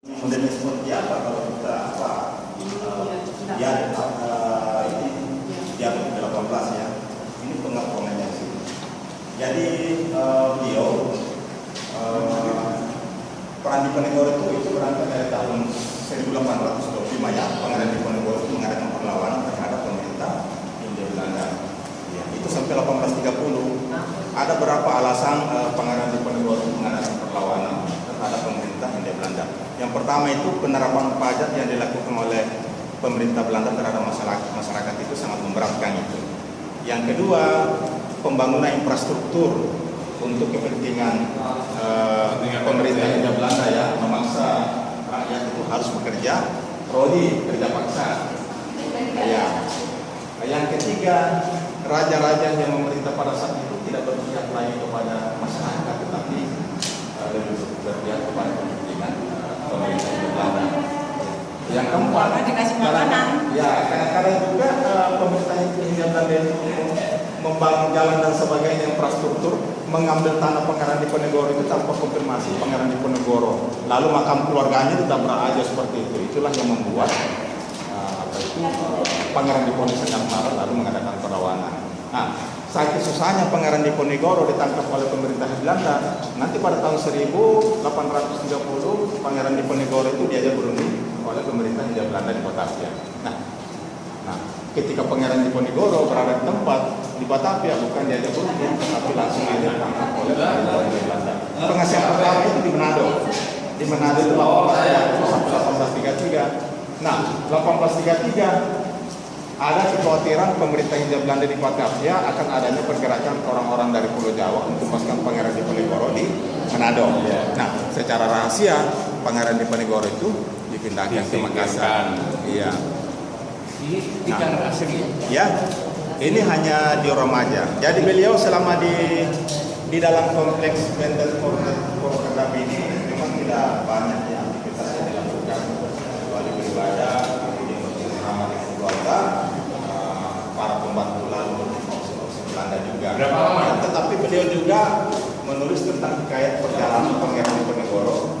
Modelnya seperti apa kalau kita ya ini dia 18 ya. Ini pengakuannya sih. Jadi beliau peran Diponegoro itu berangkat dari tahun 1825 ya. Pangeran Diponegoro itu mengadakan perlawanan terhadap pemerintah Hindia Belanda. Ya, itu sampai 1830. Ada berapa alasan Pangeran Diponegoro mengadakan perlawanan terhadap pemerintah Hindia Belanda. Yang pertama itu penerapan pajak yang dilakukan oleh pemerintah Belanda terhadap masyarakat itu sangat memberatkan itu. Yang kedua, pembangunan infrastruktur untuk kepentingan pemerintah Hindia Belanda ya, memaksa rakyat itu harus bekerja, prodi kerja paksa. Ya. Yang ketiga, raja-raja yang memerintah pada saat itu tidak berpihak lagi kepada masyarakat, tetapi lebih berpihak kepada kepentingan pemerintah Hindia Belanda. Yang keempat, dikasih makanan. Ya, kadang-kadang juga pemerintah Hindia Belanda itu membangun jalan dan sebagainya, infrastruktur, mengambil tanah Pangeran Diponegoro itu tanpa konfirmasi Pangeran Diponegoro. Lalu makam keluarganya ditabrak aja seperti itu. Itulah yang membuat Pangeran Diponegoro sangat marah lalu mengadakan perlawanan. Nah, saking susahnya Pangeran Diponegoro ditangkap oleh pemerintah Belanda. Nanti pada tahun 1830 Pangeran Diponegoro itu diajak berunding oleh pemerintah Hindia Belanda di Batavia. Nah, ketika Pangeran Diponegoro berada di tempat di Batavia, bukan diajak berunding, tetapi langsung aja ditangkap oleh pemerintah Hindia Belanda. Pengasihan pertama itu di Manado. Di Manado itu 1833. Nah, 1833 ada kekhawatiran pemerintah Hindia Belanda di Batavia akan adanya pergerakan orang-orang dari Pulau Jawa untuk memasukkan Pangeran Diponegoro di Manado. Nah, secara rahasia Pangeran Diponegoro itu dipindahkan ke Makassar. Iya. Ini kan asli. Ya, ini hanya di Remaja. Jadi beliau selama di dalam kompleks Benteng Forkadab ini memang tidak banyak ya aktivitas yang dilakukan, kecuali beribadah, kemudian bersama dengan keluarga, para pembantu lalu Belanda juga. Berapa lama? Tetapi beliau juga menulis tentang hikayat perjalanan Pangeran Diponegoro